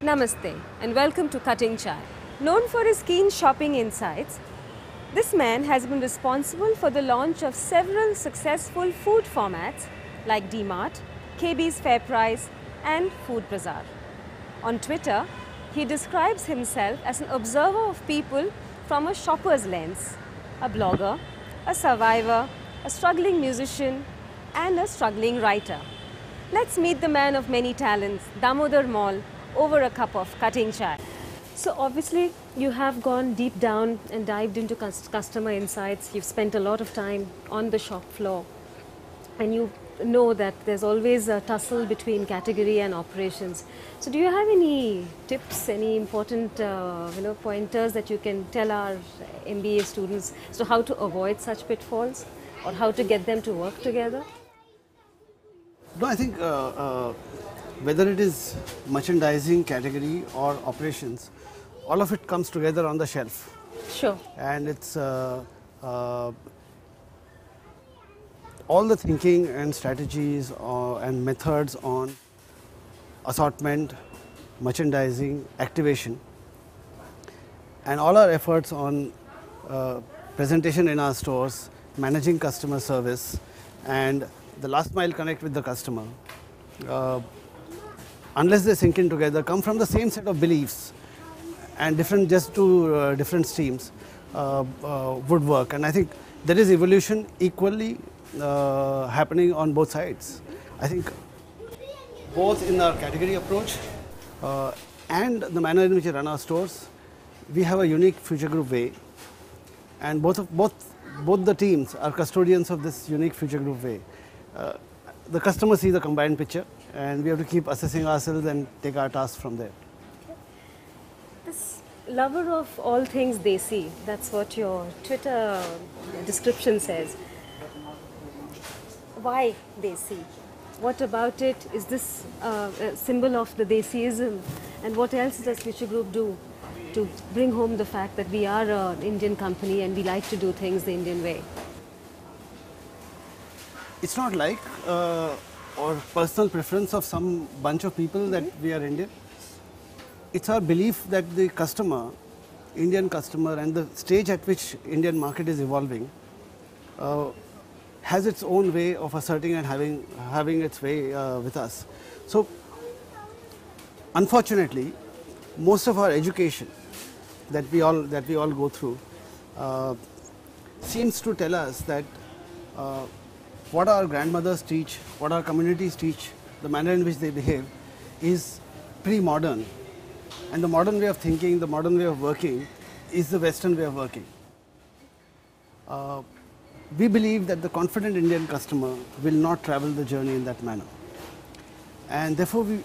Namaste and welcome to Cutting Chai. Known for his keen shopping insights, this man has been responsible for the launch of several successful food formats like DMart, KB's Fair Price and Food Bazaar. On Twitter, he describes himself as an observer of people from a shopper's lens, a blogger, a survivor, a struggling musician and a struggling writer. Let's meet the man of many talents, Damodar Mall, over a cup of cutting chai. So obviously you have gone deep down and dived into customer insights. You've spent a lot of time on the shop floor and you know that there's always a tussle between category and operations. So do you have any tips, any important pointers that you can tell our MBA students as to how to avoid such pitfalls or how to get them to work together? No, I think whether it is merchandising category or operations, all of it comes together on the shelf. Sure. And it's all the thinking and strategies and methods on assortment, merchandising, activation, and all our efforts on presentation in our stores, managing customer service, and the last mile connect with the customer. Unless they sink in together, come from the same set of beliefs and different streams would work. And I think there is evolution equally happening on both sides. I think both in our category approach and the manner in which we run our stores, we have a unique future group way, and both the teams are custodians of this unique future group way. The customer sees the combined picture, and we have to keep assessing ourselves and take our tasks from there. This lover of all things desi, that's what your Twitter description says. Why desi? What about it? Is this a symbol of the desiism? And what else does Future Group do to bring home the fact that we are an Indian company and we like to do things the Indian way? It's not like or personal preference of some bunch of people that we are Indian. It's our belief that the customer, Indian customer, and the stage at which Indian market is evolving has its own way of asserting and having its way with us. So unfortunately, most of our education that we all go through seems to tell us that what our grandmothers teach, what our communities teach, the manner in which they behave is pre-modern. And the modern way of thinking, the modern way of working is the Western way of working. We believe that the confident Indian customer will not travel the journey in that manner. And therefore we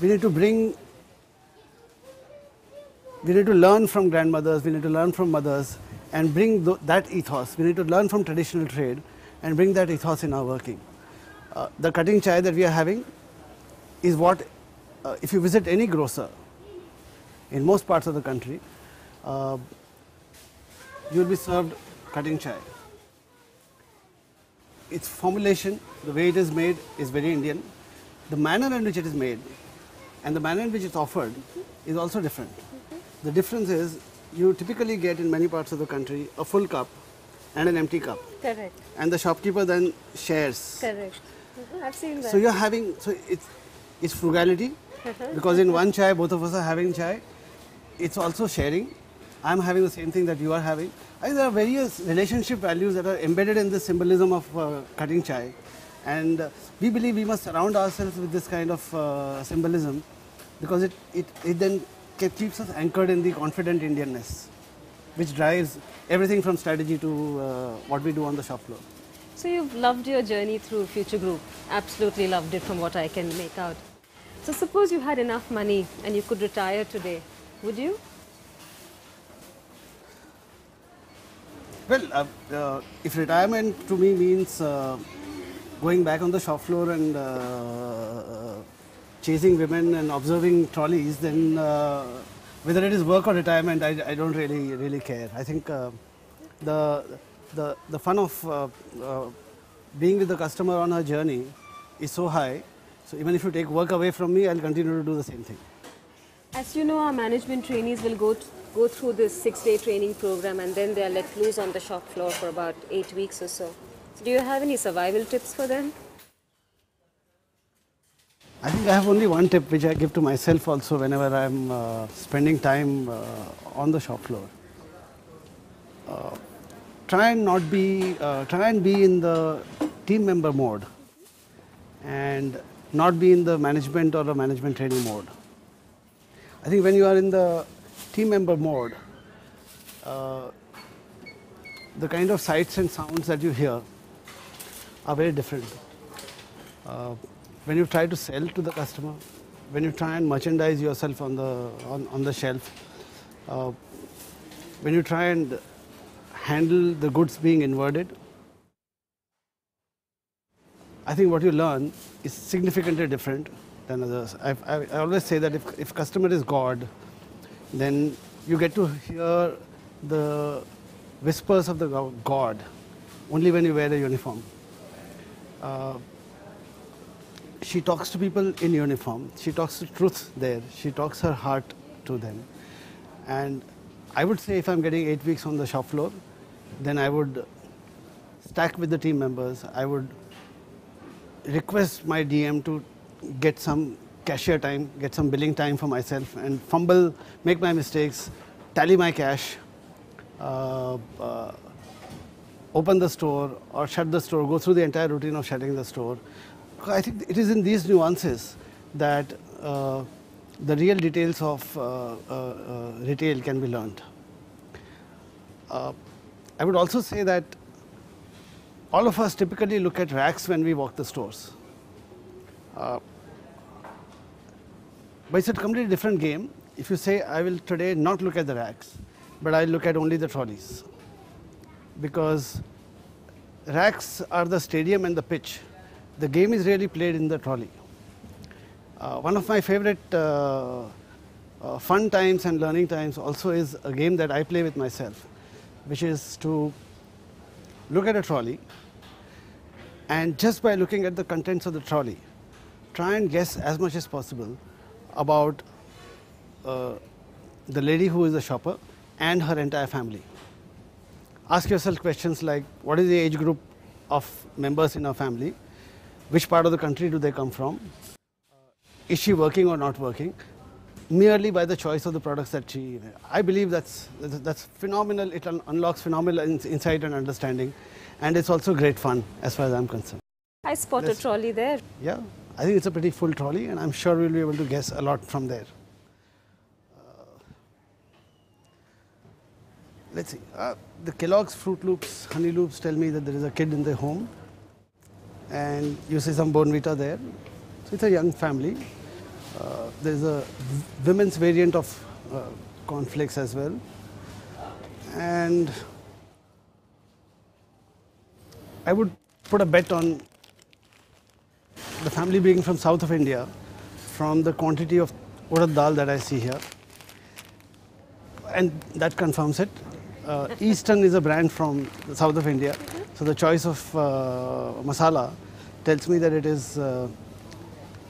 need to learn from grandmothers, we need to learn from mothers and bring that ethos. We need to learn from traditional trade and bring that ethos in our working. The cutting chai that we are having is what, if you visit any grocer in most parts of the country, you will be served cutting chai. Its formulation, the way it is made is very Indian. The manner in which it is made and the manner in which it's offered is also different. The difference is you typically get in many parts of the country a full cup and an empty cup. Correct. And the shopkeeper then shares. Correct. I've seen that. So you're having, it's frugality because in one chai, both of us are having chai. It's also sharing. I'm having the same thing that you are having. I think there are various relationship values that are embedded in the symbolism of cutting chai. And we believe we must surround ourselves with this kind of symbolism because it then keeps us anchored in the confident Indianness, which drives everything from strategy to what we do on the shop floor. So you've loved your journey through Future Group. Absolutely loved it from what I can make out. So suppose you had enough money and you could retire today, would you? Well, if retirement to me means going back on the shop floor and chasing women and observing trolleys, then whether it is work or retirement, I don't really care. I think the fun of being with the customer on her journey is so high. So even if you take work away from me, I'll continue to do the same thing. As you know, our management trainees will go through this 6-day training program, and then they are let loose on the shop floor for about 8 weeks or so. So do you have any survival tips for them? I think I have only one tip which I give to myself also whenever I'm spending time on the shop floor. Try and be in the team member mode and not be in the management or a management training mode. I think when you are in the team member mode, the kind of sights and sounds that you hear are very different. When you try to sell to the customer, when you try and merchandise yourself on the shelf, when you try and handle the goods being inverted, I think what you learn is significantly different than others. I always say that if customer is God, then you get to hear the whispers of the God only when you wear a uniform. She talks to people in uniform. She talks the truth there. She talks her heart to them. And I would say if I'm getting 8 weeks on the shop floor, then I would stack with the team members. I would request my DM to get some cashier time, get some billing time for myself and fumble, make my mistakes, tally my cash, open the store or shut the store, go through the entire routine of shutting the store. I think it is in these nuances that the real details of retail can be learned. I would also say that all of us typically look at racks when we walk the stores. But it's a completely different game. If you say, I will today not look at the racks, but I look at only the trolleys. Because racks are the stadium and the pitch. The game is really played in the trolley. One of my favorite fun times and learning times also is a game that I play with myself, which is to look at a trolley and just by looking at the contents of the trolley, try and guess as much as possible about the lady who is the shopper and her entire family. Ask yourself questions like, what is the age group of members in her family? Which part of the country do they come from? Is she working or not working? Merely by the choice of the products that she... I believe that's phenomenal. It unlocks phenomenal insight and understanding. And it's also great fun as far as I'm concerned. I spot a trolley there. Yeah, I think it's a pretty full trolley and I'm sure we'll be able to guess a lot from there. Let's see. The Kellogg's Fruit Loops, Honey Loops tell me that there is a kid in their home. And you see some Bonvita there. So it's a young family. There's a women's variant of cornflakes as well. And I would put a bet on the family being from south of India, from the quantity of urad dal that I see here. And that confirms it. Eastern is a brand from the south of India. So the choice of masala tells me that it is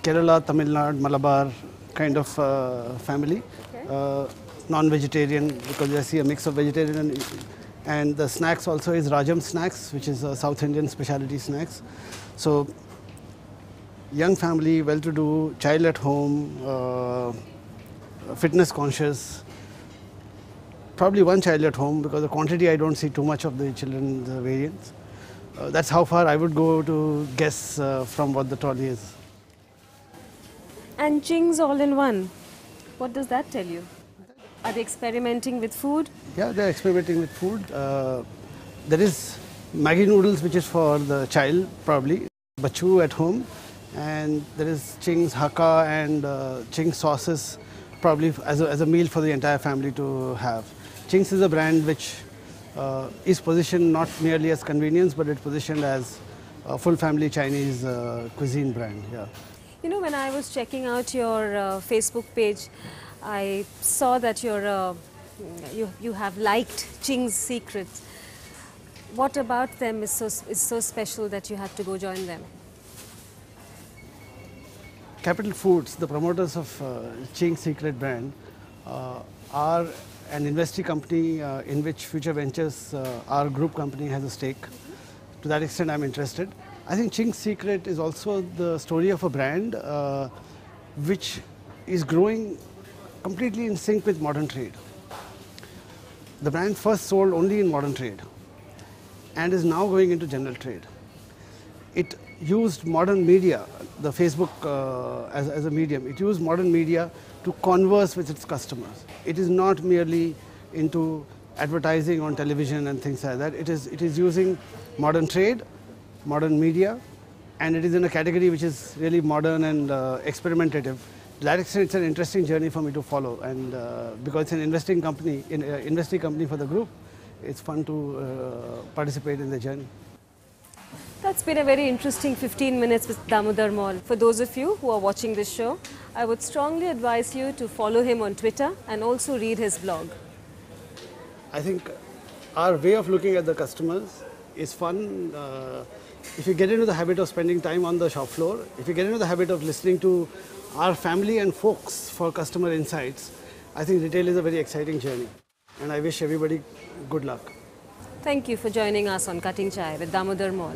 Kerala, Tamil Nadu, Malabar kind of family. Okay. Non-vegetarian, because I see a mix of vegetarian and the snacks also is Rajam Snacks, which is South Indian specialty snacks. So young family, well-to-do, child at home, fitness conscious. Probably one child at home because the quantity I don't see too much of the children's variants. That's how far I would go to guess from what the trolley is. And Ching's all in one. What does that tell you? Are they experimenting with food? Yeah, they're experimenting with food. There is Maggi noodles, which is for the child probably, Bachu at home. And there is Ching's Hakka and Ching's sauces probably as a meal for the entire family to have. Ching's is a brand which is positioned not merely as convenience, but it's positioned as a full family Chinese cuisine brand. Yeah. You know, when I was checking out your Facebook page, I saw that you have liked Ching's Secrets. What about them is so special that you had to go join them? Capital Foods, the promoters of Ching's Secret brand, are an investee company in which Future Ventures, our group company, has a stake. To that extent, I'm interested. I think Ching's Secret is also the story of a brand which is growing completely in sync with modern trade. The brand first sold only in modern trade and is now going into general trade. It used modern media, the Facebook as a medium. It used modern media to converse with its customers. It is not merely into advertising on television and things like that. It is using modern trade, modern media, and it is in a category which is really modern and experimentative. To that extent, it's an interesting journey for me to follow, and because it's an investing company, investing company for the group, it's fun to participate in the journey. That's been a very interesting 15 minutes with Damodar Mall. For those of you who are watching this show, I would strongly advise you to follow him on Twitter and also read his blog. I think our way of looking at the customers is fun. If you get into the habit of spending time on the shop floor, if you get into the habit of listening to our family and folks for customer insights, I think retail is a very exciting journey. And I wish everybody good luck. Thank you for joining us on Cutting Chai with Damodar Mall.